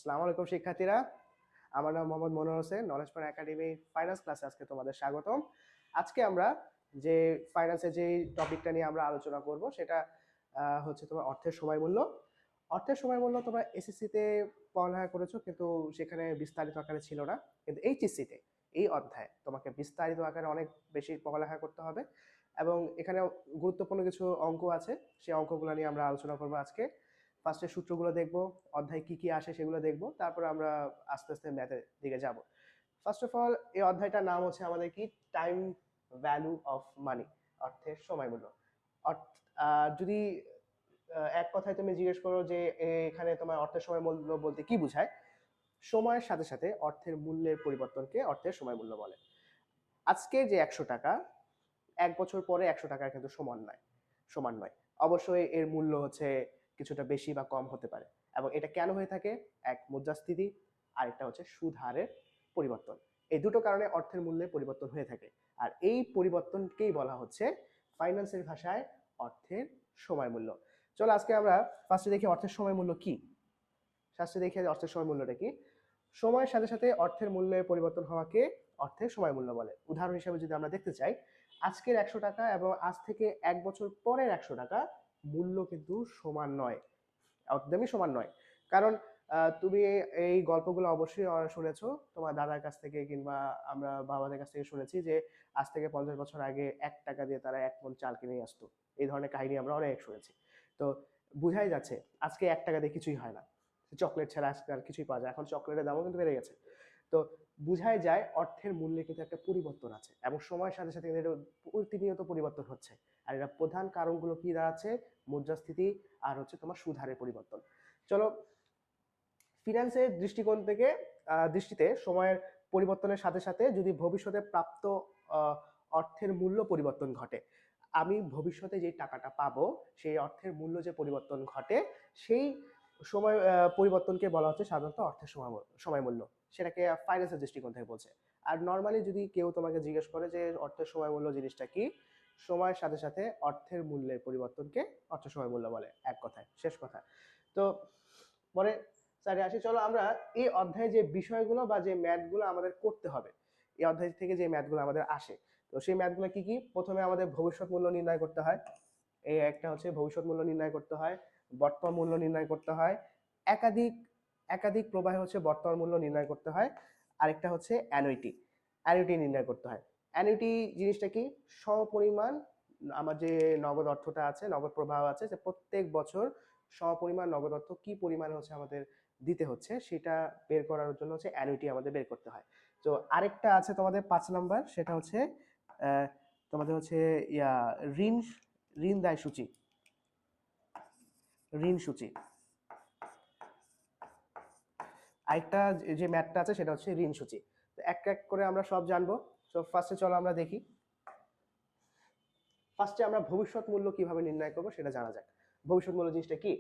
আসসালামু আলাইকুম শিক্ষার্থীরা, আমার নাম Mohammad Monowar Hossain. Knowledge point academy finance ক্লাসে আজকে তোমাদের স্বাগতম। আজকে আমরা যে ফাইন্যান্সের যে টপিকটা নিয়ে আমরা আলোচনা করব সেটা হচ্ছে তোমার অর্থের সময় মূল্য। অর্থের সময় মূল্য তোমরা এসএসসিতে পড়ালেখা করেছো, কিন্তু সেখানে বিস্তারিত আকারে ছিল না। কিন্তু এইচএসসিতে এই অধ্যায়ে তোমাকে বিস্তারিত আকারে অনেক বেশি পড়ালেখা করতে হবে, এবং এখানে গুরুত্বপূর্ণ কিছু অঙ্ক আছে। সেই অঙ্কগুলো নিয়ে আমরা আলোচনা করবো আজকে। ফার্স্টে সূত্রগুলো দেখবো, অধ্যায় কি কি আসে সেগুলো দেখবো, তারপর আমরা আস্তে আস্তে ম্যাথের দিকে যাব। ফার্স্ট অফ অল, এই অধ্যায়টার নাম হচ্ছে আমাদের কি, টাইম ভ্যালু অফ মানি, অর্থের সময় মূল্য। যদি এক কথায় তুমি জিজ্ঞেস করো যে এখানে তোমার অর্থের সময় মূল্য বলতে কি বোঝায়, সময়ের সাথে সাথে অর্থের মূল্যের পরিবর্তনকে অর্থের সময় মূল্য বলে। আজকে যে 100 টাকা, 1 বছর পরে 100 টাকার কিন্তু সমান নয়। অবশ্যই এর মূল্য হচ্ছে কিছুটা বেশি বা কম হতে পারে। এবং এটা কেন হয়ে থাকে? এক, মুদ্রাস্ফীতি, আরেকটা হচ্ছে সুদ হারের পরিবর্তন। এই দুটো কারণে অর্থের মূল্যে পরিবর্তন হয়ে থাকে। আর এই পরিবর্তনকেই বলা হচ্ছে ফাইন্যান্সের ভাষায় অর্থের সময় মূল্য। চলো আজকে আমরা ফার্স্টে দেখি অর্থের সময় মূল্য কি। ফার্স্টে দেখি অর্থের সময় মূল্যটা কি। সময়ের সাথে সাথে অর্থের মূল্যে পরিবর্তন হওয়াকে অর্থের সময় মূল্য বলে। উদাহরণ হিসেবে যদি আমরা দেখতে চাই, আজকের 100 টাকা এবং আজ থেকে 1 বছর পরের 100 টাকা মূল্য কিন্তু সমান নয়, একদমই সমান নয়। কারণ তুমি এই গল্পগুলো অবশ্যই শুনেছো তোমার দাদার কাছ থেকে, কিংবা আমরা বাবাদের কাছ থেকে শুনেছি যে আজ থেকে 50 বছর আগে 1 টাকা দিয়ে তারা 1 মণ চাল কিনে আসতো। এই ধরনের কাহিনী আমরা অনেক শুনেছি। তো বুঝাই যাচ্ছে আজকে 1 টাকা দিয়ে কিছুই হয় না। চকলেট ছাড়া আজকাল কিছুই পাওয়া যায়, এখন চকলেটের দামও কিন্তু বেড়ে গেছে। তো বুঝাই যায় অর্থের মূল্যে কিন্তু একটা পরিবর্তন আছে, এবং সময়ের সাথে সাথে কিন্তু প্রতিনিয়ত পরিবর্তন হচ্ছে। আর এর প্রধান কারণগুলো কি দাঁড়াচ্ছে? মুদ্রাস্ফীতি আর হচ্ছে তোমার সুদ হারের পরিবর্তন। চলো, ফিনান্সের দৃষ্টিকোণ থেকে দৃষ্টিতে সময়ের পরিবর্তনের সাথে সাথে যদি ভবিষ্যতে প্রাপ্ত অর্থের মূল্য পরিবর্তন ঘটে, আমি ভবিষ্যতে যে টাকাটা পাবো সেই অর্থের মূল্য যে পরিবর্তন ঘটে, সেই সময় পরিবর্তনকে বলা হচ্ছে সাধারণত অর্থের সময় মূল্য। সেটাকে ফাইন্যান্সের দৃষ্টিকোণ থেকে বলছে। আর নর্মালি যদি কেউ তোমাকে জিজ্ঞেস করে যে অর্থের সময় মূল্য জিনিসটা কি, সময়ের সাথে সাথে অর্থের মূল্যের পরিবর্তনকে অর্থের সময় মূল্য বলে, এক কথায় শেষ কথা। তো পরে স্যারে আসি, চলো আমরা এই অধ্যায়ে যে বিষয়গুলো বা যে ম্যাথগুলো আমাদের করতে হবে, এই অধ্যায় থেকে যে ম্যাথগুলো আমাদের আসে, তো সেই ম্যাথগুলো কি কি? প্রথমে আমাদের ভবিষ্যৎ মূল্য নির্ণয় করতে হয়। এই একটা হচ্ছে ভবিষ্যৎ মূল্য নির্ণয় করতে হয়, বর্তমান মূল্য নির্ণয় করতে হয়, একাধিক একাধিক প্রবাহে হচ্ছে বর্তমান মূল্য নির্ণয় করতে হয়। আরেকটা হচ্ছে অ্যানুইটি নির্ণয় করতে হয়। অ্যানুইটি জিনিসটা কি? সমপরিমাণ আমার যে নগদ অর্থটা আছে, নগদ প্রবাহ আছে, যে প্রত্যেক বছর সমপরিমাণ নগদ অর্থ কি পরিমাণ হচ্ছে আমাদের দিতে হচ্ছে, সেটা বের করার জন্য হচ্ছে অ্যানুইটি আমাদের বের করতে হয়। তো আরেকটা আছে তোমাদের 5 নাম্বার, সেটা হচ্ছে তোমাদের হচ্ছে ঋণ ঋণ দায় সূচি, ঋণ সূচি। আরেকটা যে ম্যাথটা আছে সেটা হচ্ছে ঋণ সূচি। তো এক এক করে আমরা সব জানবো। তো ফার্স্টে চলো আমরা দেখি। ফার্স্টে আমরা ভবিষ্যৎ মূল্য কিভাবে নির্ণয় করবো সেটা জানা যাক। ভবিষ্যৎ মূল্য জিনিসটা কি?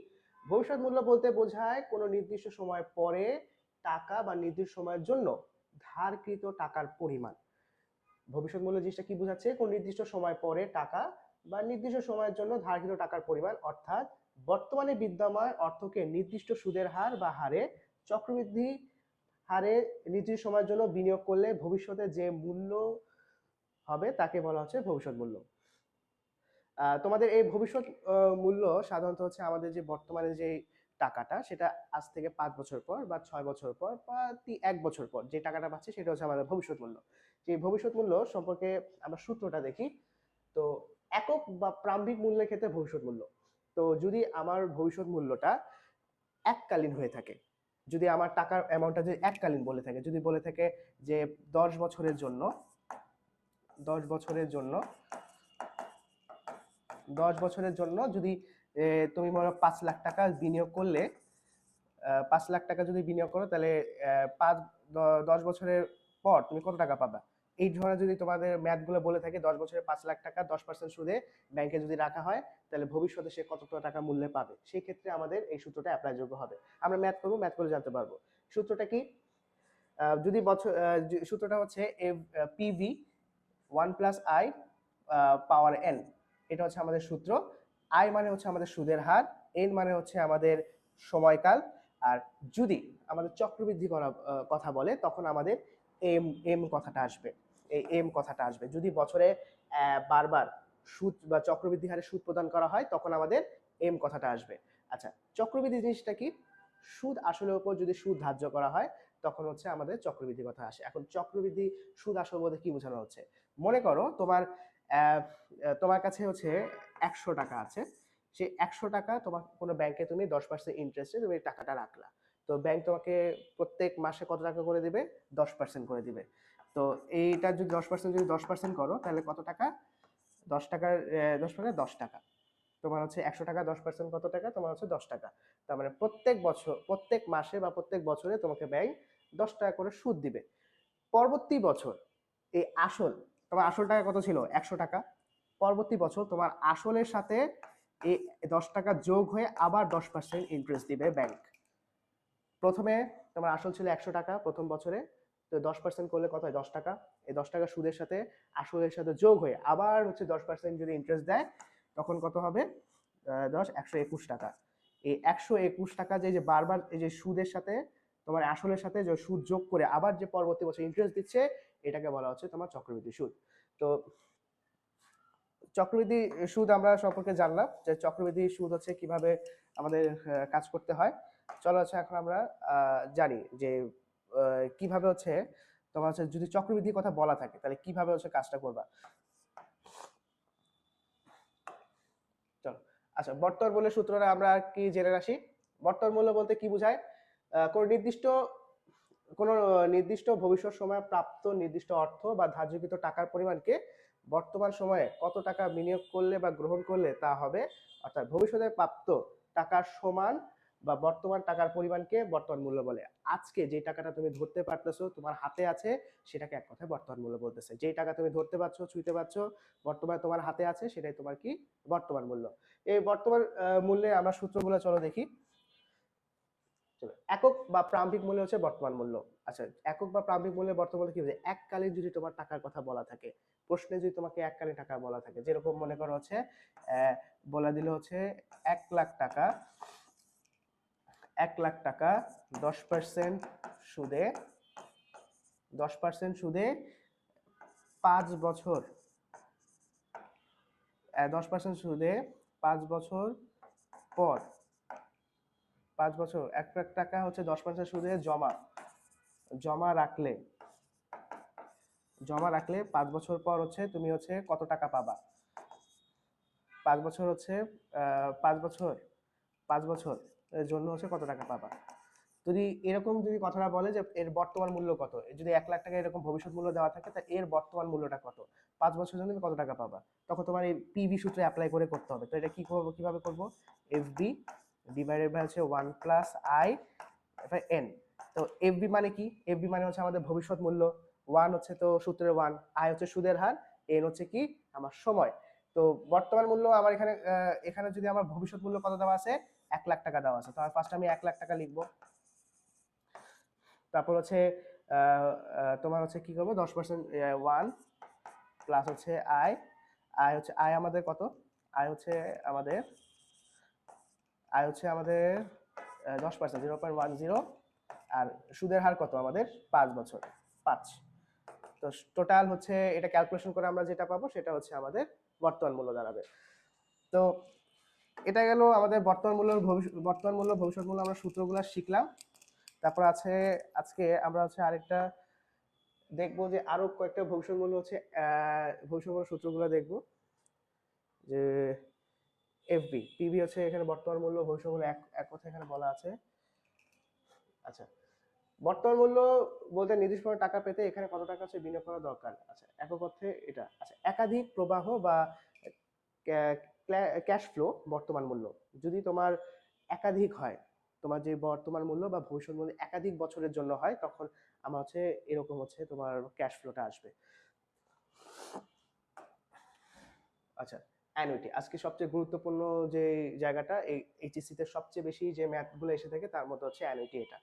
ভবিষ্যৎ মূল্য বলতে বোঝায় কোনো নির্দিষ্ট সময় পরে টাকা বা নির্দিষ্ট সময়ের জন্য ধারকৃত টাকার পরিমাণ। ভবিষ্যৎ মূল্য জিনিসটা কি বোঝাচ্ছে? কোন নির্দিষ্ট সময় পরে টাকা বা নির্দিষ্ট সময়ের জন্য ধারকৃত টাকার পরিমাণ, অর্থাৎ বর্তমানে বিদ্যমান অর্থকে নির্দিষ্ট সুদের হার বা হারে, চক্রবৃদ্ধি হারে নির্দিষ্ট সময়ের জন্য বিনিয়োগ করলে ভবিষ্যতে যে মূল্য হবে তাকে বলা হচ্ছে ভবিষ্যৎ মূল্য। তোমাদের এই ভবিষ্যৎ মূল্য সাধারণত হচ্ছে আমাদের যে বর্তমানে যে টাকাটা, সেটা আজ থেকে 5 বছর পর বা 6 বছর পর বা 1 বছর পর যে টাকাটা পাচ্ছি সেটা হচ্ছে আমাদের ভবিষ্যৎ মূল্য। যে ভবিষ্যৎ মূল্য সম্পর্কে আমরা সূত্রটা দেখি। তো একক বা প্রারম্ভিক মূল্যের ক্ষেত্রে ভবিষ্যৎ মূল্য, তো যদি আমার ভবিষ্যৎ মূল্যটা এককালীন হয়ে থাকে, যদি আমার টাকার অ্যামাউন্টটা যদি এককালীন বলে থাকে, যদি বলে থাকে যে 10 বছরের জন্য 10 বছরের জন্য যদি তুমি মনে 5 লাখ টাকা বিনিয়োগ করলে, 5 লাখ টাকা যদি বিনিয়োগ করো, তাহলে 10 বছরের পর তুমি কত টাকা পাবা। এই ধরনের যদি তোমাদের ম্যাথগুলো বলে থাকে, 10 বছরে 5 লাখ টাকা 10% সুদে ব্যাংকে যদি রাখা হয়, তাহলে ভবিষ্যতে সে কত টাকা মূল্যে পাবে, সেই ক্ষেত্রে আমাদের এই সূত্রটা অ্যাপ্লাই যোগ্য হবে। আমরা ম্যাথ করবো, ম্যাথ করে জানতে পারবো সূত্রটা কি। যদি বছর সূত্রটা হচ্ছে পিভি 1+i পাওয়ার n, এটা হচ্ছে আমাদের সূত্র। আই মানে হচ্ছে আমাদের সুদের হার, এন মানে হচ্ছে আমাদের সময়কাল, আর যদি আমাদের চক্রবৃদ্ধি করা কথা বলে তখন আমাদের এম এম কথাটা আসবে। এই এম কথাটা আসবে যদি বছরে বারবার সুদ বা চক্রবৃদ্ধি হারে সুদ প্রদান করা হয় তখন আমাদের এম কথাটা আসবে। আচ্ছা, চক্রবৃদ্ধি জিনিসটা কি? সুদ আসলের উপর যদি সুদ ধার্য করা হয় তখন হচ্ছে আমাদের চক্রবৃদ্ধি কথা আসে। এখন চক্রবৃদ্ধি সুদ আসল বলতে কি বোঝানো হচ্ছে? মনে করো তোমার কাছে হচ্ছে 100 টাকা আছে, সেই 100 টাকা তোমার কোনো ব্যাংকে তুমি 10% ইন্টারেস্টে তুমি টাকাটা রাখলা। তো ব্যাংক তোমাকে প্রত্যেক মাসে কত টাকা করে দিবে? 10% করে দিবে। তো এইটা যদি 10% যদি 10% করো তাহলে কত টাকা? 10 টাকার 10 টাকা 10 টাকা। তোমার হচ্ছে 100 টাকা 10% কত টাকা? তোমার হচ্ছে 10 টাকা। তার মানে প্রত্যেক বছর, প্রত্যেক মাসে বা প্রত্যেক বছরে তোমাকে ব্যাংক 10 টাকা করে সুদ দিবে। পরবর্তী বছর এই আসল, তোমার আসল টাকা কত ছিল? 100 টাকা। পরবর্তী বছর তোমার আসলের সাথে এই 10 টাকা যোগ হয়ে আবার 10% ইন্টারেস্ট দিবে ব্যাংক। প্রথমে তোমার আসল ছিল 100 টাকা প্রথম বছরে, তো 10% করলে কত হয়? 10 টাকা। এই 10 টাকা সুদের সাথে আসলের সাথে যোগ হয়ে আবার হচ্ছে 10% যদি ইন্টারেস্ট দেয় তখন কত হবে? 121 টাকা। এই 121 টাকা যে বারবার এই যে সুদের সাথে তোমার আসলের সাথে যে সুদ যোগ করে আবার যে পরবর্তী বছর ইন্টারেস্ট দিচ্ছে এটাকে বলা হচ্ছে তোমার চক্রবৃদ্ধি সুদ। তো চক্রবৃদ্ধি সুদ আমরা সম্পর্কে জানলাম যে চক্রবৃদ্ধি সুদ হচ্ছে কিভাবে আমাদের কাজ করতে হয়। চলো হচ্ছে এখন আমরা জানি যে কিভাবে হচ্ছে তোমার হচ্ছে যদি চক্রবৃদ্ধির কথা বলা থাকে তাহলে কিভাবে হচ্ছে কাজটা করবা। চলো, আচ্ছা, বর্তমান মূল্যের সূত্রটা আমরা কি জেনে আসি। বর্তমান মূল্য বলতে কি বোঝায়? কোনো নির্দিষ্ট ভবিষ্যৎ সময়ে প্রাপ্ত নির্দিষ্ট অর্থ বা ধার্যকৃত টাকার পরিমাণকে বর্তমান সময়ে কত টাকা বিনিয়োগ করলে বা গ্রহণ করলে তা হবে, অর্থাৎ ভবিষ্যতে প্রাপ্ত টাকার সমান বা বর্তমান টাকার পরিমাণকে বর্তমান মূল্য বলে। আজকে যে টাকাটা তুমি ধরতে পারতেছো তোমার হাতে আছে সেটাকে এক কথায় বর্তমান মূল্য বলতেছে। যেই টাকা তুমি ধরতে পারছো ছুঁইতে পারছো বর্তমানে তোমার হাতে আছে সেটাই তোমার কি? বর্তমান মূল্য। এই বর্তমান মূল্যে আমরা সূত্রগুলো চলো দেখি। চলো, একক বা প্রারম্ভিক মূল্য হচ্ছে বর্তমান মূল্য। আচ্ছা, একক বা প্রারম্ভিক মূল্যে বর্তমান মূল্য কি বোঝায়? এককালীন যদি তোমার টাকার কথা বলা থাকে, প্রশ্নে যদি তোমাকে এককালীন টাকা বলা থাকে, যেরকম মনে করো হচ্ছে বলে দিল হচ্ছে 1 লাখ টাকা, 1 লাখ টাকা 10% সুদে, 10% সুদে 5 বছর, 10% সুদে 5 বছর পর, 5 বছর 1 লাখ টাকা হচ্ছে 10% সুদে জমা, জমা রাখলে, জমা রাখলে 5 বছর পর হচ্ছে তুমি হচ্ছে কত টাকা পাবা? 5 বছর হচ্ছে 5 বছর, 5 বছর এর জন্য হচ্ছে কত টাকা পাবা? যদি এরকম যদি কথাটা বলে যে এর বর্তমান মূল্য কত, যদি 1 লাখ টাকা এরকম ভবিষ্যৎ মূল্য দেওয়া থাকে তা এর বর্তমান মূল্যটা কত, 5 বছরের জন্য তুমি কত টাকা পাবা, তখন তোমার এই পিবি সূত্রে অ্যাপ্লাই করে করতে হবে। তো এটা কি করবো, কিভাবে করবো? এফবি ডিভাইডেড বাই হচ্ছে 1 + I/n। তো এফবি মানে কি? এফবি মানে হচ্ছে আমাদের ভবিষ্যৎ মূল্য, ওয়ান হচ্ছে তো সূত্রের ওয়ান, আই হচ্ছে সুদের হার, এন হচ্ছে কি? আমার সময়। তো বর্তমান মূল্য আমার এখানে এখানে যদি আমার ভবিষ্যৎ মূল্য কত দেওয়া আছে? 1 লাখ টাকা দেওয়া আছে, তাহলে ফার্স্ট আমি 1 লাখ টাকা লিখবো। তারপর হচ্ছে তোমার হচ্ছে কি করবো? 10% ওয়ান প্লাস হচ্ছে আই, আই হচ্ছে আই আমাদের কত? আই হচ্ছে আমাদের, আই হচ্ছে আমাদের 10%, 0.10। আর সুদের হার কত আমাদের? 5 বছর, 5। তো টোটাল হচ্ছে এটা ক্যালকুলেশন করে আমরা যেটা পাবো সেটা হচ্ছে আমাদের বর্তমান মূল্য দাঁড়াবে। তো এটা গেল আমাদের বর্তমান মূল্য, বর্তমান মূল্য ভবিষ্যৎ মূল্য আমরা সূত্রগুলো শিখলাম। তারপর আছে আজকে আমরা হচ্ছে আরেকটা দেখবো যে আরো কয়েকটা ভবিষ্যৎ মূল্য হচ্ছে ভবিষ্যৎ মূল্য সূত্রগুলো দেখবো। যে এফবি পিবি হচ্ছে এখানে বর্তমান মূল্য, ভবিষ্যৎ মূল্য এক কথা এখানে বলা আছে। আচ্ছা, বর্তমান মূল্য বলতে নির্দিষ্ট পরিমাণ টাকা পেতে এখানে কত টাকা হচ্ছে বিনিয়োগ করা দরকার। আচ্ছা, একক অর্থে এটা। আচ্ছা, একাধিক প্রবাহ বা ক্যাশ ফ্লো বর্তমান মূল্য যদি তোমার একাধিক হয়, তোমার যে বর্তমান মূল্য বা ভবিষ্যৎ মূল্য একাধিক বছরের জন্য হয় তখন আমার হচ্ছে এরকম হচ্ছে তোমার ক্যাশ ফ্লোটা আসবে। আচ্ছা, অ্যানুইটি আজকে সবচেয়ে গুরুত্বপূর্ণ যে জায়গাটা, এই এইচএসসি তে সবচেয়ে বেশি যে ম্যাথগুলো এসে থাকে তার মধ্যে হচ্ছে অ্যানুইটি এটা।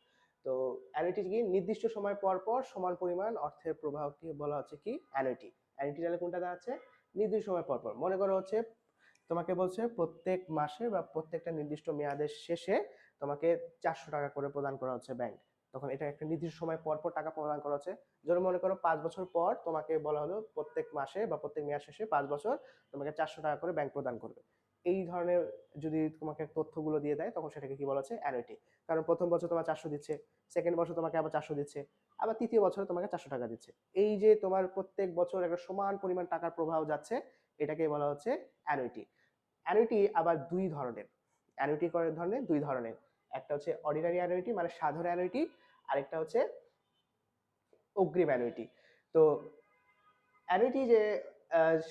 তো অ্যানুইটি কি? নির্দিষ্ট সময় পর পর সমান পরিমাণ অর্থের প্রবাহকে বলা হচ্ছে কি? অ্যানুইটি। অ্যানুইটি তাহলে কোনটা দাঁড়াচ্ছে? নির্দিষ্ট সময় পর পর। মনে করো হচ্ছে তোমাকে বলছে প্রত্যেক মাসে বা প্রত্যেকটা নির্দিষ্ট মেয়াদের শেষে তোমাকে 400 টাকা করে প্রদান করা হচ্ছে ব্যাংক, তখন এটা একটা নির্দিষ্ট সময় পর পর টাকা প্রদান করা হচ্ছে। যেমন মনে করো 5 বছর পর তোমাকে বলা হলো প্রত্যেক মাসে বা প্রত্যেক মেয়াদ শেষে 5 বছর তোমাকে 400 টাকা করে ব্যাংক প্রদান করবে। এই ধরনের যদি তোমাকে তথ্যগুলো দিয়ে দেয় তখন সেটাকে কি বলা হচ্ছে অ্যানুইটি। কারণ প্রথম বছর তোমার 400 দিচ্ছে, সেকেন্ড বছর তোমাকে আবার 400 দিচ্ছে, আবার তৃতীয় বছরে তোমাকে 400 টাকা দিচ্ছে। এই যে তোমার প্রত্যেক বছর একটা সমান পরিমাণ টাকার প্রবাহ যাচ্ছে, এটাকে বলা হচ্ছে অ্যানুইটি। অ্যানুইটি আবার দুই ধরনের, অ্যানুইটি কয় ধরনের? দুই ধরনের। একটা হচ্ছে অর্ডিনারি অ্যানুইটি মানে সাধারণ অ্যানুইটি, আরেকটা হচ্ছে অগ্রিম অ্যানুইটি। তো অ্যানুইটি যে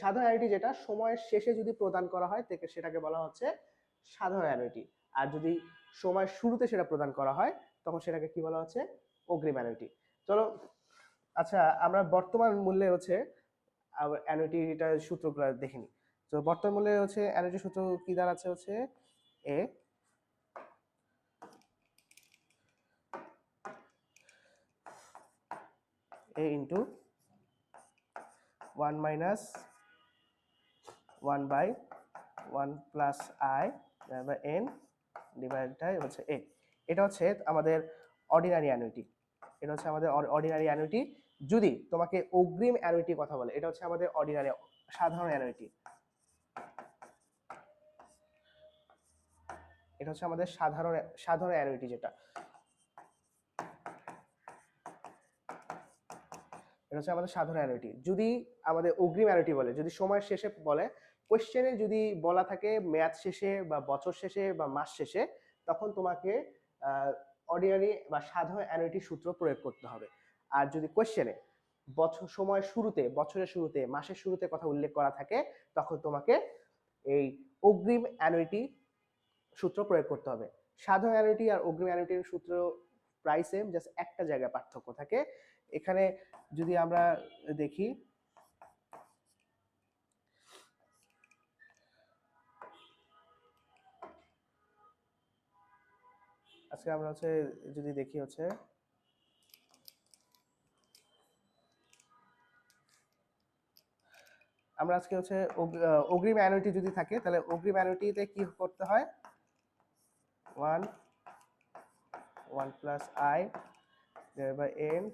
সাধারণ অ্যানুইটি যেটা সময়ের শেষে যদি প্রদান করা হয় সেটাকে বলা হচ্ছে সাধারণ অ্যানুইটি, আর যদি সময়ের শুরুতে সেটা প্রদান করা হয় তখন সেটাকে কি বলা হচ্ছে অগ্রিম অ্যানুইটি। চলো আচ্ছা আমরা বর্তমান মূল্যে হচ্ছে অ্যানুইটিটার সূত্রগুলো দেখে নিই। তো বর্তমান মূল্যে হচ্ছে অ্যানুইটি সূত্র কি দাঁড়াচ্ছে হচ্ছে a into 1 minus 1 by 1 plus I by n divided হচ্ছে এ। এটা হচ্ছে আমাদের অর্ডিনারি অ্যানুইটি, এটা হচ্ছে আমাদের অর্ডিনারি অ্যানুইটি। যদি তোমাকে অগ্রিম অ্যানুইটি কথা বলে, এটা হচ্ছে আমাদের অর্ডিনারি সাধারণ অ্যানুইটি, এটা হচ্ছে আমাদের সাধারণ অ্যানুইটি যেটা, এটা হচ্ছে আমাদের সাধারণ অ্যানুইটি। যদি আমাদের অগ্রিম অ্যানুইটি বলে, যদি সময়ের শেষে বলে, কোশ্চেনে যদি বলা থাকে মেয়াদ শেষে বা বছর শেষে বা মাস শেষে, তখন তোমাকে অর্ডিনারি বা সাধারণ অ্যানুইটি সূত্র প্রয়োগ করতে হবে। আর যদি কোশ্চেনে সময়ের শুরুতে, বছরের শুরুতে, মাসের শুরুতে কথা উল্লেখ করা থাকে, তখন তোমাকে এই অগ্রিম অ্যানুইটি সূত্র প্রয়োগ করতে হবে। সাধারণ অ্যানুইটি আর অগ্রিম অ্যানুইটির সূত্র প্রায় সেম, জাস্ট একটা জায়গায় পার্থক্য থাকে। এখানে যদি আমরা দেখি, আজকে আমরা হচ্ছে যদি দেখি হচ্ছে আমরা আজকে হচ্ছে অগ্রিম অ্যানুইটি যদি থাকে তাহলে অগ্রিম অ্যানুইটিতে কি করতে হয়, 1 plus I by N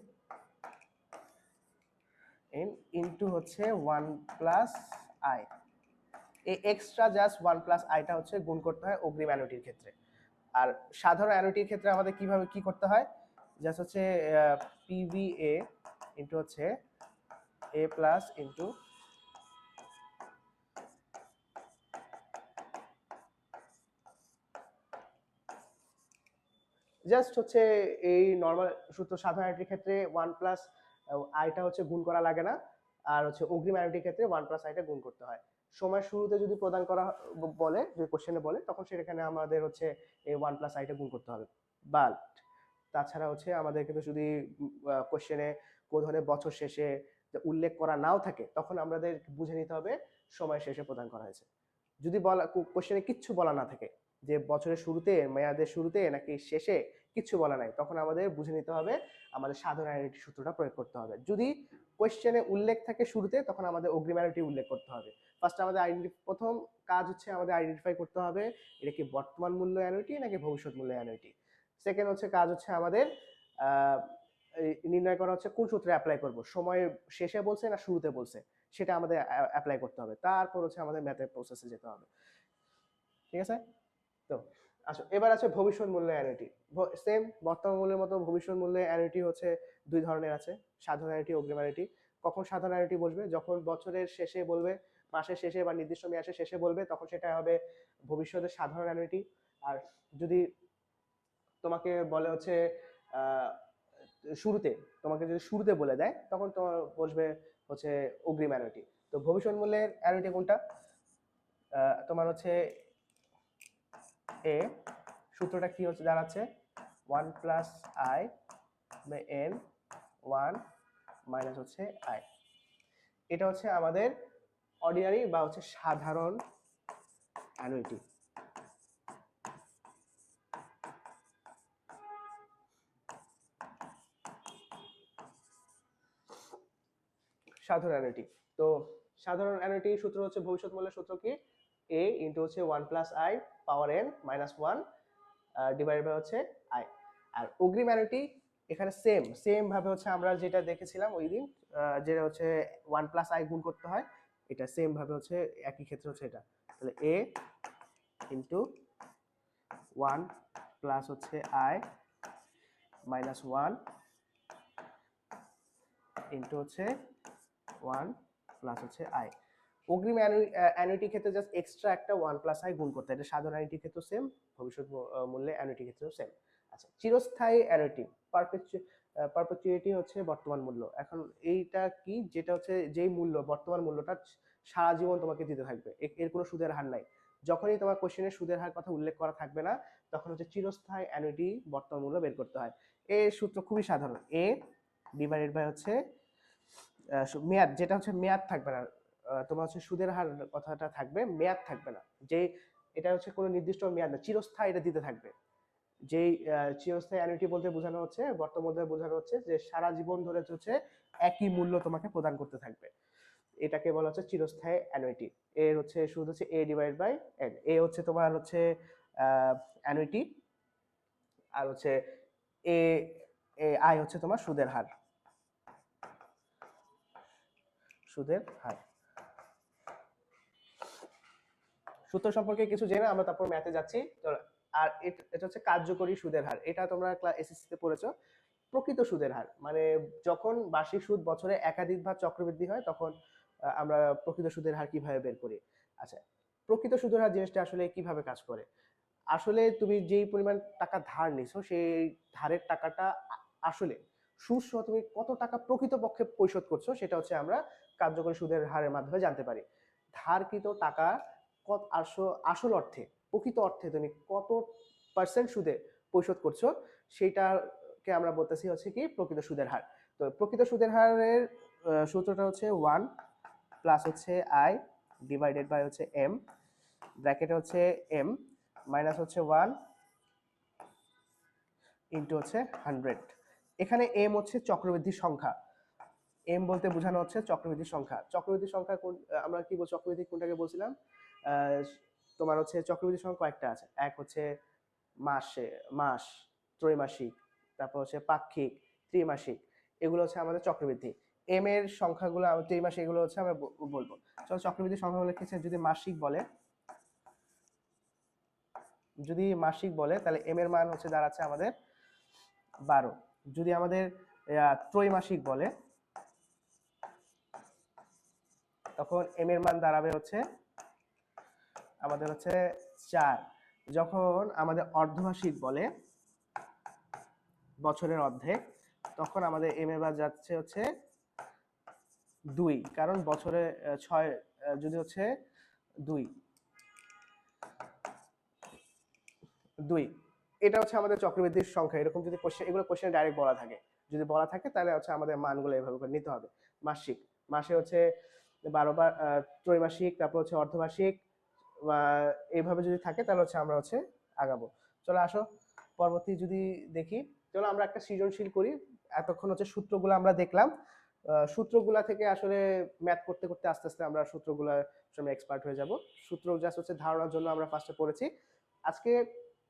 into হচ্ছে 1 প্লাস আই, এই এক্সট্রা জাস্ট 1 প্লাস আইটা হচ্ছে গুণ করতে হয় অগ্রিম অ্যানুইটির ক্ষেত্রে। আর সাধারণ অ্যানুইটির ক্ষেত্রে আমাদের কিভাবে কি করতে হয়, জাস্ট হচ্ছে পিভিএ ইন্টু হচ্ছে এ প্লাস ইন্টু জাস্ট হচ্ছে এই নর্মাল সূত্র। সাধারণ অ্যানুইটির ক্ষেত্রে 1 প্লাস আইটা হচ্ছে গুণ করা লাগে না, আর হচ্ছে অগ্রিম অ্যানুইটির ক্ষেত্রে 1 প্লাস আইটা গুণ করতে হয়। সময় শুরুতে যদি প্রদান করা বলে, যদি কোশ্চেনে বলে, তখন সেখানে আমাদের হচ্ছে এই 1 প্লাস আইটা গুণ করতে হবে। বাট তাছাড়া হচ্ছে আমাদের কিন্তু যদি কোশ্চেনে কোনো ধরনের বছর শেষে উল্লেখ করা নাও থাকে, তখন আমাদের বুঝে নিতে হবে সময় শেষে প্রদান করা হয়েছে। যদি বলা কোশ্চেনে কিচ্ছু বলা না থাকে যে বছরের শুরুতে, মেয়াদের শুরুতে নাকি শেষে, কিচ্ছু বলা নাই, তখন আমাদের বুঝে নিতে হবে আমাদের সাধারণ অ্যানুইটি সূত্রটা প্রয়োগ করতে হবে। যদি কোশ্চেনে উল্লেখ থাকে শুরুতে, তখন আমাদের অগ্রিম অ্যানুইটি উল্লেখ করতে হবে। ফার্স্ট আমাদের প্রথম কাজ হচ্ছে আমাদের আইডেন্টিফাই করতে হবে এটা কি বর্তমান মূল্য অ্যানুইটি নাকি ভবিষ্যৎ মূল্য অ্যানুইটি। সেকেন্ড হচ্ছে কাজ হচ্ছে আমাদের নির্ণয় করা হচ্ছে কোন সূত্রে অ্যাপ্লাই করব, সময় শেষে বলছে না শুরুতে বলছে, সেটা আমাদের অ্যাপ্লাই করতে হবে। তারপর হচ্ছে আমাদের ম্যাথের প্রসেসে যেতে হবে। ঠিক আছে? তো আচ্ছা, এবার আছে ভবিষ্যৎ মূল্য অ্যানুইটি। সেম বর্তমান মূল্যের মতো ভবিষ্যৎ মূল্যের অ্যানুইটি হচ্ছে দুই ধরনের আছে, সাধারণ অ্যানুইটি, অগ্রিম অ্যানুইটি। কখন সাধারণ অ্যানুইটি বসবে? যখন বছরের শেষে বলবে, মাসের শেষে বা নির্দিষ্ট মেয়াদের শেষে বলবে, তখন সেটা হবে ভবিষ্যতের সাধারণ অ্যানুইটি। আর যদি তোমাকে বলে হচ্ছে শুরুতে, তোমাকে যদি শুরুতে বলে দেয়, তখন তোমার বসবে হচ্ছে অগ্রিম অ্যানুইটি। তো ভবিষ্যৎ মূল্যের অ্যানুইটি কোনটা? তোমার হচ্ছে এ সূত্রটা কি হচ্ছে দাঁড়াচ্ছে 1 plus I by N 1 minus হচ্ছে আই। এটা হচ্ছে আমাদের অর্ডিনারি বা হচ্ছে সাধারণ অ্যানুইটি। সাধারণ অ্যানুইটি। তো সাধারণ অ্যানুইটি সূত্র হচ্ছে ভবিষ্যৎ মূল্যের সূত্র কি, এ ইন্টু হচ্ছে 1 plus I power N minus 1 divided by হচ্ছে আই। আর অগ্রিম অ্যানুইটি এখানে সেম ভাবে হচ্ছে আমরা যেটা দেখেছিলাম ওই দিন, যেটা হচ্ছে 1 + i গুণ করতে হয়, এটা সেম ভাবে হচ্ছে একই ক্ষেত্রে হচ্ছে এটা। তাহলে a ইন্টু 1 প্লাস হচ্ছে i মাইনাস 1 ইন্টু হচ্ছে 1 প্লাস হচ্ছে i। অগ্রিম অ্যানুইটি ক্ষেত্রে জাস্ট এক্সট্রা একটা 1 + i গুণ করতে হয়, এটা সাধারণ অ্যানুইটি ক্ষেত্রে সেম, ভবিষ্যৎ মূল্যে অ্যানুইটি ক্ষেত্রেও সেম। আচ্ছা, চিরস্থায়ী অ্যানুইটি পারপেচুইটি হচ্ছে বর্তমান মূল্য। এখন এইটা কি, যেটা হচ্ছে যেই মূল্য বর্তমান মূল্যটা সারা জীবন তোমাকে দিতে থাকবে, এর কোনো সুদের হার নাই। যখনই তোমার কোশ্চেনে সুদের হার কথা উল্লেখ করা থাকবে না, তখন হচ্ছে চিরস্থায়ী অ্যানুইটি বর্তমান মূল্য বের করতে হয়। এই সূত্র খুবই সাধারণ, এ ডিভাইডেড বাই হচ্ছে মেয়াদ, যেটা হচ্ছে মেয়াদ থাকবে না, তোমার হচ্ছে সুদের হার কথাটা থাকবে, মেয়াদ থাকবে না। যে এটা হচ্ছে কোনো নির্দিষ্ট মেয়াদ না, চিরস্থায়ী এটা দিতে থাকবে। যেই চিরস্থায়ী অ্যানুইটি বলতে বোঝানো হচ্ছে, বর্তমান বোঝানো হচ্ছে যে সারা জীবন ধরে হচ্ছে একই মূল্য তোমাকে প্রদান করতে থাকবে, এটাকে বলা হচ্ছে চিরস্থায়ী অ্যানুইটি। এর হচ্ছে সুদ হচ্ছে a ডিভাইড বাই n। এ হচ্ছে তোমার হচ্ছে অ্যানুইটি, আর হচ্ছে এ আই হচ্ছে তোমার সুদের হার, সুদের হার। সূত্র সম্পর্কে কিছু জেনে আমরা তারপর ম্যাথে যাচ্ছি। আর এটা হচ্ছে কার্যকরী সুদের হার, এটা তোমরা এসএসসি তে পড়েছো। প্রকৃত সুদের হার মানে যখন বার্ষিক সুদ বছরে একাধিকবার চক্রবৃদ্ধি হয়, তখন আমরা প্রকৃত সুদের হার কিভাবে বের করি। আচ্ছা, প্রকৃত সুদের হার জিনিসটা আসলে কিভাবে কাজ করে। আসলে তুমি যেই পরিমাণ টাকা ধার নিছো, সেই ধারের টাকাটা আসলে সুদ সহ তুমি কত টাকা প্রকৃতপক্ষে পরিশোধ করছো, সেটা হচ্ছে আমরা কার্যকরী সুদের হারের মাধ্যমে জানতে পারি। ধারকৃত টাকা কত আসল অর্থে, প্রকৃত অর্থে তুমি কত পার্সেন্ট সুদে পরিশোধ করছো, সেইটাকে আমরা বলতেছি হচ্ছে কি প্রকৃত সুদের হার। তো প্রকৃত সুদের হারের সূত্রটা হচ্ছে 1 প্লাস হচ্ছে i ডিভাইডেড বাই হচ্ছে m, ব্র্যাকেটে হচ্ছে m মাইনাস হচ্ছে 1 ইন্টু হচ্ছে 100। এখানে m হচ্ছে চক্রবৃদ্ধি সংখ্যা, m বলতে বোঝানো হচ্ছে চক্রবৃদ্ধি সংখ্যা। চক্রবৃদ্ধি সংখ্যা আমরা কি বল, চক্রবৃদ্ধি কোনটাকে বলছিলাম, তোমার হচ্ছে চক্রবৃদ্ধি সংখ্যা কয়েকটা আছে, এক হচ্ছে মাস, ত্রৈমাসিক, তারপর হচ্ছে পাক্ষিক, ত্রিমাসিক, এগুলো হচ্ছে আমাদের চক্রবৃদ্ধি। এম এর সংখ্যাগুলো ত্রিমাসিক, এগুলো হচ্ছে আমরা বলবো। চলো চক্রবৃদ্ধি সংখ্যাগুলো লিখেছে, যদি মাসিক বলে তাহলে এম এর মান হচ্ছে দাঁড়াচ্ছে আমাদের 12। যদি আমাদের ত্রৈমাসিক বলে তখন এম এর মান দাঁড়াবে হচ্ছে আমাদের হচ্ছে 4। যখন আমাদের অর্ধমাসিক বলে, বছরের অর্ধেক, তখন আমাদের এম এর মান যাচ্ছে হচ্ছে 2, কারণ বছরে 6 যদি হচ্ছে 2, এটা হচ্ছে আমাদের চক্রবৃদ্ধির সংখ্যা। এরকম যদি এগুলো কোশ্চেনে ডাইরেক্ট বলা থাকে, যদি বলা থাকে তাহলে হচ্ছে আমাদের মানগুলো এভাবে করে নিতে হবে। মাসে হচ্ছে 12 বার, ত্রৈমাসিক, তারপর হচ্ছে অর্ধমাসিক, এইভাবে যদি থাকে তাহলে হচ্ছে আমরা হচ্ছে আগাবো। চলো আসো পরবর্তী যদি দেখি। চলো আমরা একটা সৃজনশীল করি। এতক্ষণ হচ্ছে সূত্রগুলো আমরা দেখলাম, সূত্রগুলা থেকে আসলে ম্যাথ করতে করতে আস্তে আস্তে আমরা সূত্রগুলা সময় এক্সপার্ট হয়ে যাব। সূত্র জাস্ট হচ্ছে ধারণার জন্য আমরা ফার্স্টে পড়েছি। আজকে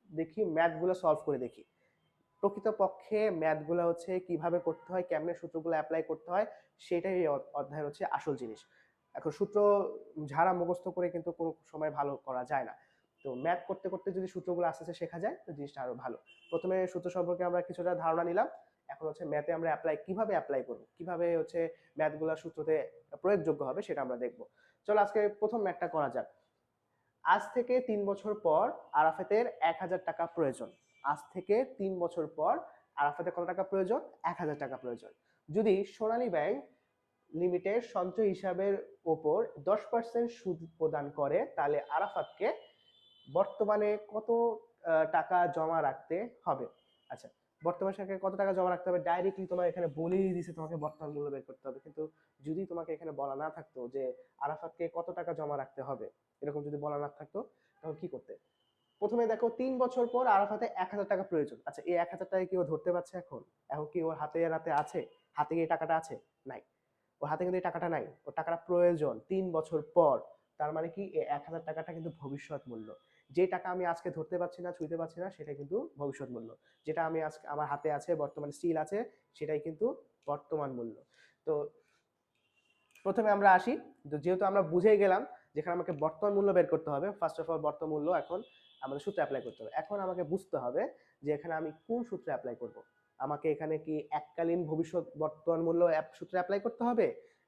দেখি ম্যাথগুলো সলভ করে দেখি প্রকৃতপক্ষে ম্যাথগুলো হচ্ছে কিভাবে করতে হয়, কেমনে সূত্রগুলো অ্যাপ্লাই করতে হয়, সেটাই এই অধ্যায়ের হচ্ছে আসল জিনিস। এখন সূত্র ঝাড়া মুখস্থ করে কিন্তু কোনো সময় ভালো করা যায় না। তো ম্যাথ করতে করতে যদি সূত্রগুলো আস্তে আস্তে শেখা যায়, তো জিনিসটা আরো ভালো। প্রথমে সূত্র সম্পর্কে আমরা কিছুটা ধারণা নিলাম, এখন হচ্ছে ম্যাথে আমরা কিভাবে অ্যাপ্লাই করবো, কিভাবে হচ্ছে ম্যাথগুলো সূত্রতে প্রয়োগযোগ্য হবে, সেটা আমরা দেখবো। চলো আজকে প্রথম ম্যাথটা করা যাক। আজ থেকে 3 বছর পর আরাফাতের 1000 টাকা প্রয়োজন। আজ থেকে 3 বছর পর আরাফাতের কত টাকা প্রয়োজন? 1000 টাকা প্রয়োজন। যদি সোনালী ব্যাংক লিমিটেড সঞ্চয় হিসাবের উপর 10% সুদ প্রদান করে, তাহলে আরাফাতকে বর্তমানে কত টাকা জমা রাখতে হবে। আচ্ছা, বর্তমান সংখ্যায় কত টাকা জমা রাখতে হবে ডাইরেক্টলি তোমার এখানে বলেই দিয়েছে, তোমাকে বর্তমান মূল্য বের করতে হবে। কিন্তু যদি তোমাকে এখানে বলা না থাকতো যে আরাফাতকে কত টাকা জমা রাখতে হবে, এরকম যদি বলা না থাকতো, তখন কি করতে? প্রথমে দেখো 3 বছর পর আরাফাতে 1000 টাকা প্রয়োজন। আচ্ছা, এই 1000 টাকা কি ও ধরতে পারছে এখন? এখন কি ওর হাতে আছে? হাতে কি এই টাকাটা আছে? নাই। ওর হাতে কিন্তু এই টাকাটা নাই, ওর টাকাটা প্রয়োজন 3 বছর পর। তার মানে কি এই 1000 টাকাটা কিন্তু ভবিষ্যৎ মূল্য। যে টাকা আমি আজকে ধরতে পারছি না, ছুঁইতে পারছি না, সেটা কিন্তু ভবিষ্যৎ মূল্য। যেটা আমি আজকে আমার হাতে আছে, বর্তমানে স্টিল আছে, সেটাই কিন্তু বর্তমান মূল্য। তো প্রথমে আমরা আসি, তো যেহেতু আমরা বুঝেই গেলাম যেখানে আমাকে বর্তমান মূল্য বের করতে হবে, ফার্স্ট অফ অল বর্তমান মূল্য এখন আমাদের সূত্রে অ্যাপ্লাই করতে হবে। এখন আমাকে বুঝতে হবে যে এখানে আমি কোন সূত্রে অ্যাপ্লাই করব। আমাকে এখানে কি এককালীন ভবিষ্যৎ বর্তমান মূল্য সূত্রে অ্যাপ্লাই করতে হবে,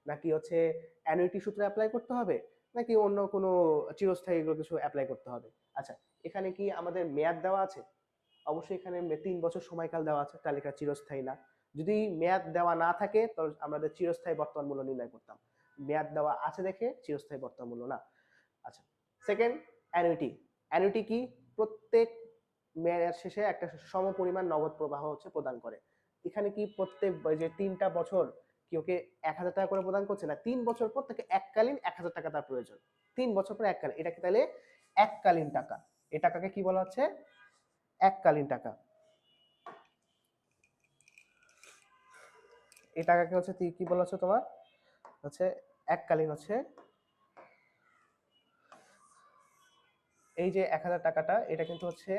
নাকি হচ্ছে অ্যানুইটি সূত্রে অ্যাপ্লাই করতে হবে, নাকি অন্য কোনো চিরস্থায়ী এগুলো কিছু অ্যাপ্লাই করতে হবে? আচ্ছা, এখানে কি আমাদের মেয়াদ দেওয়া আছে? অবশ্যই এখানে 3 বছর সময়কাল দেওয়া আছে, তাহলে এটা চিরস্থায়ী না। যদি মেয়াদ দেওয়া না থাকে তাহলে আমাদের চিরস্থায়ী বর্তমান মূল্য নির্ণয় করতাম। মেয়াদ দেওয়া আছে দেখে চিরস্থায়ী বর্তমান মূল্য না। আচ্ছা, সেকেন্ড, অ্যানুইটি। অ্যানুইটি কি? প্রত্যেক মেয়াদ শেষে একটা সমপরিমাণ নগদ প্রবাহ হচ্ছে প্রদান করে। এখানে কি প্রত্যেক যে 3টা বছর কি ওকে 1,000 টাকা করে প্রদান করছে না, 3 বছর পর তাকে এককালীন 1,000 টাকা তার প্রয়োজন। 3 বছর পর এককালীন, এটা কি তাহলে এককালীন টাকা। এই টাকাকে কি বলা হচ্ছে? এককালীন টাকা। এই টাকাকে হচ্ছে কি বলা হচ্ছে তোমার? হচ্ছে এককালীন, হচ্ছে এই যে 1,000 টাকাটা, এটা কিন্তু হচ্ছে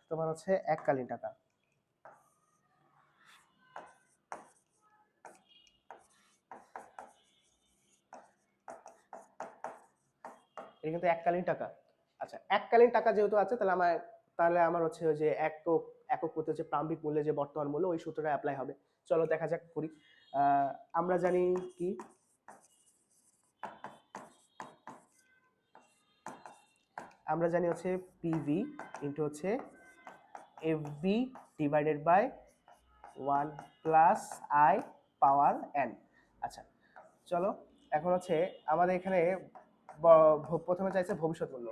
তোমার হচ্ছে এককালীন টাকা। এটা কিন্তু এককালীন টাকা। আচ্ছা, এককালীন টাকা যেহেতু আছে, তাহলে আমার হচ্ছে ওই যে একক প্রতি হচ্ছে প্রারম্ভিক মূল্যে যে বর্তমান মূল্য, ওই সূত্রটা অ্যাপ্লাই হবে। চলো দেখা যাক, করি। আমরা জানি কি, আমরা জানি হচ্ছে পিভি ইন্টু হচ্ছে FB divided by 1 plus I power N. আচ্ছা, চলো এখন হচ্ছে আমাদের এখানে প্রথমে চাইছে ভবিষ্যৎ মূল্য।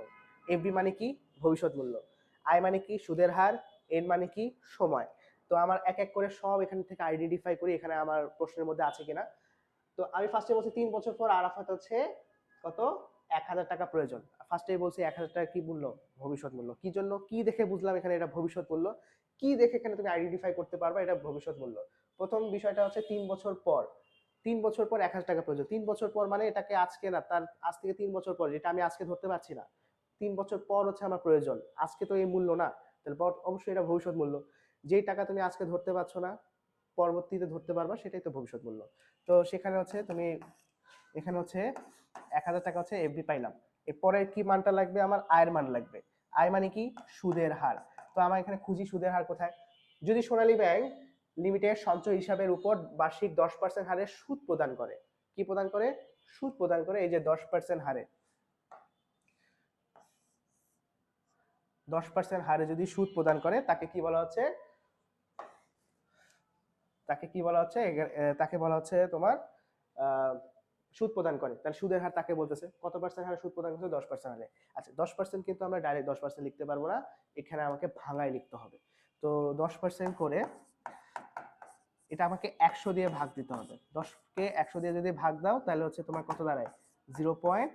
এফবি মানে কি? ভবিষ্যৎ মূল্য। আই মানে কি? সুদের হার। এন মানে কি? সময়। তো আমার এক এক করে সব এখান থেকে আইডেন্টিফাই করি এখানে আমার প্রশ্নের মধ্যে আছে কিনা। তো আমি ফার্স্টে বলছি 3 বছর পর আরাফাত হচ্ছে কত? 1,000 টাকা প্রয়োজন। ফার্স্টে বলছি 1,000 টাকা কি মূল্য? ভবিষ্যৎ মূল্য। কি জন্য, কি দেখে বুঝলাম এখানে এটা ভবিষ্যৎ মূল্য? কি দেখে এখানে তুমি আইডেন্টিফাই করতে পারবা এটা ভবিষ্যৎ মূল্য? প্রথম বিষয়টা হচ্ছে 3 বছর পর। 3 বছর পর 1,000 টাকা প্রয়োজন। 3 বছর পর মানে এটাকে আজকে না, তার আজ থেকে 3 বছর পর, যেটা আমি আজকে ধরতে পারছি না। 3 বছর পর হচ্ছে আমার প্রয়োজন, আজকে তো এই মূল্য না। তাহলে অবশ্যই এটা ভবিষ্যৎ মূল্য। যেই টাকা তুমি আজকে ধরতে পারছো না, পরবর্তীতে ধরতে পারবা, সেটাই তো ভবিষ্যৎ মূল্য। তো সেখানে হচ্ছে তুমি এখানে হচ্ছে 1,000 টাকা হচ্ছে এফডি পাইলাম। এরপরে কি মানটা লাগবে? আমার আয়ের মান লাগবে। আয় মানে কি? সুদের হার। তো আমার এখানে খুঁজি সুদের হার কোথায়। যদি সোনালী ব্যাংক লিমিটেড সঞ্চয় হিসাবের উপর বার্ষিক 10% হারে সুদ প্রদান করে, কি প্রদান করে? সুদ প্রদান করে। এই যে 10% হারে, 10% হারে যদি সুদ প্রদান করে, তাকে কি বলা হচ্ছে? তাকে কি বলা হচ্ছে? তাকে বলা হচ্ছে তোমার সুদ প্রদান করে। তাহলে সুদের হার তাকে বলতেছে। কত পার্সেন্ট হারে সুদ প্রদান করছে? 10% হারে। আচ্ছা, 10% কিন্তু আমরা ডাইরেক্ট 10% লিখতে পারবো না, এখানে আমাকে ভাঙায় লিখতে হবে। তো 10% করে এটা আমাকে 100 দিয়ে ভাগ দিতে হবে। 10কে 100 দিয়ে যদি ভাগ দাও, তাহলে হচ্ছে তোমার কত দাঁড়ায়? 0.10।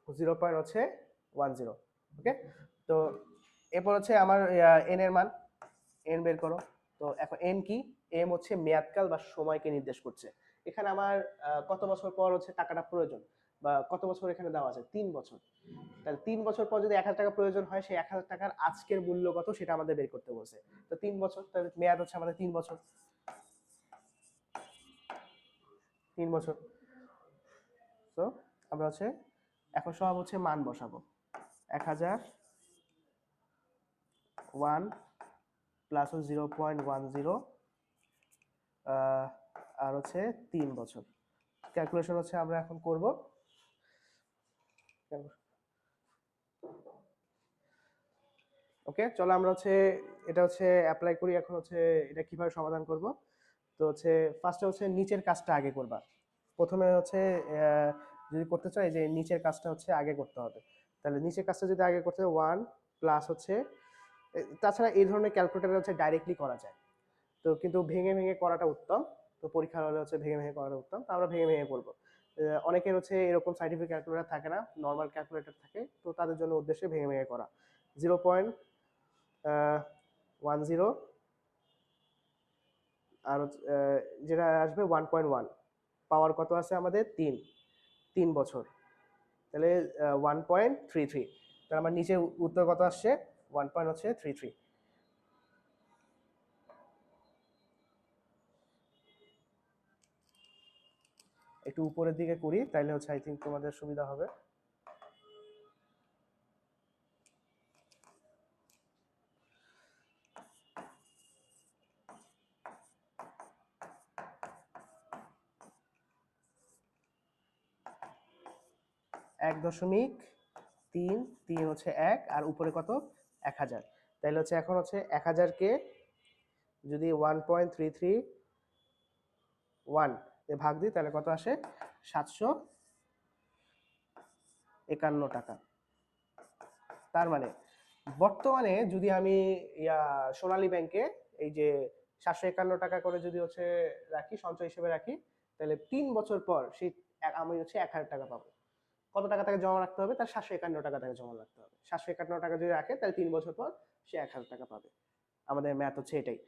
0.10। ওকে। তো এরপর হচ্ছে আমার এন এর মান, এন বের করো। তো এখন এন কি? এম হচ্ছে মেয়াদকাল বা সময়কে নির্দেশ করছে। এখানে আমার কত বছর পর হচ্ছে টাকাটা প্রয়োজন, বা কত বছর এখানে দেওয়া আছে? 3 বছর। তাহলে 3 বছর পর যদি 1,000 টাকা প্রয়োজন হয়, সেই 1,000 টাকার আজকের মূল্য কত সেটা আমাদের বের করতে বলছে। তো 3 বছর, তাহলে মেয়াদ হচ্ছে আমাদের 3 বছর। 3 বছর। তো আমরা হচ্ছে এখন সব হচ্ছে মান বসাবো। 1,001 প্লাস 0.10, আর হচ্ছে 3 বছর। ক্যালকুলেশন হচ্ছে আমরা এখন করব। ওকে, চলো আমরা হচ্ছে এটা হচ্ছে অ্যাপ্লাই করি। এখন হচ্ছে এটা কিভাবে সমাধান করব। তো হচ্ছে ফার্স্টে হচ্ছে নিচের কাজটা আগে করবা। প্রথমে হচ্ছে যদি করতে চাই যে নিচের কাজটা হচ্ছে আগে করতে হবে, তাহলে নিচের কাজটা যদি আগে করতে হয় 1 প্লাস হচ্ছে, তাছাড়া এই ধরনের ক্যালকুলেটর হচ্ছে ডাইরেক্টলি করা যায়, তো কিন্তু ভেঙে ভেঙে করাটা উত্তম। তো পরীক্ষার হলে হচ্ছে ভেঙে ভেঙে করাটা উত্তম, তো আমরা ভেঙে ভেঙে করবো। অনেকের হচ্ছে এরকম সাইন্টিফিক ক্যালকুলেটর থাকে না, নর্মাল ক্যালকুলেটর থাকে, তো তাদের জন্য উদ্দেশ্যে ভেঙে ভেঙে করা। 0.10, আর যেটা আসবে 1.1। পাওয়ার কত আছে আমাদের? 3 বছর। তাহলে 1.33, তাহলে আমার নিচে উত্তর কত আসছে 1.33। একটু উপরের দিকে করি তাইলে হচ্ছে আই থিঙ্ক তোমাদের সুবিধা হবে। এক দশমিক তিন তিন হচ্ছে এক, আর উপরে কত 1000। তাইলে হচ্ছে এখন হচ্ছে 1000কে যদি 1.331 ভাগ দিই তাহলে কত আসে 751 টাকা। তার মানে বর্তমানে যদি আমি সোনালী ব্যাংকে এই যে 751 টাকা করে যদি হচ্ছে রাখি, সঞ্চয় হিসেবে রাখি, তাহলে 3 বছর পর সেই আমি হচ্ছে 1000 টাকা পাবো। কত টাকা তাকে জমা রাখতে হবে? তার 751 টাকা তাকে জমা রাখতে হবে। 751 টাকা যদি রাখে তাহলে 3 বছর পর সে 1000 টাকা পাবে। আমাদের ম্যাথ হচ্ছে এটাই।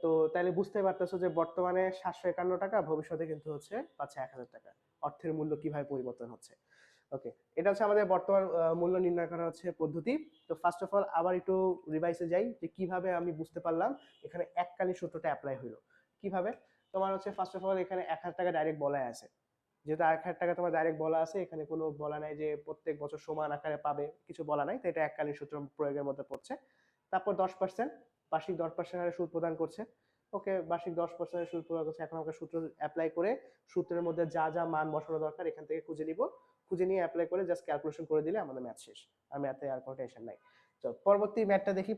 তো তাহলে বুঝতে পারতেছো যে বর্তমানে 751 টাকা, ভবিষ্যতে কিন্তু হচ্ছে পাচ্ছে 1000 টাকা। অর্থের মূল্য কিভাবে পরিবর্তন হচ্ছে। ওকে, এটা হচ্ছে আমাদের বর্তমান মূল্য নির্ণয় করা হচ্ছে পদ্ধতি। তো ফার্স্ট অফ অল আবার একটু রিভাইসে যাই যে কিভাবে আমি বুঝতে পারলাম এখানে এককালীন সূত্রটা অ্যাপ্লাই হলো কিভাবে। তোমার হচ্ছে ফার্স্ট অফ অল এখানে 1000 টাকা ডাইরেক্ট বলা আছে, যেহেতু 1000 টাকা তোমার ডাইরেক্ট বলা আছে, এখানে কোনো বলা নাই যে প্রত্যেক বছর সমান আকারে পাবে, কিছু বলা নাই, তো এটা এককালীন সূত্র প্রয়োগের মধ্যে পড়ছে। তারপর 10%, বার্ষিক 10% হারে সুদ প্রদান করছে। ওকে, বার্ষিক 10% সুদ প্রদান করছে। এখন আমাকে সূত্র অ্যাপ্লাই করে সূত্রের মধ্যে যা যা মান বসানো দরকার এখান থেকে খুঁজে নিব, খুঁজে নিয়ে অ্যাপ্লাই করে জাস্ট ক্যালকুলেশন করে দিলে আমাদের ম্যাথ শেষ। আর ম্যাথে আর কোনো টেনশন নাই। তো পরবর্তী ম্যাথটা দেখি।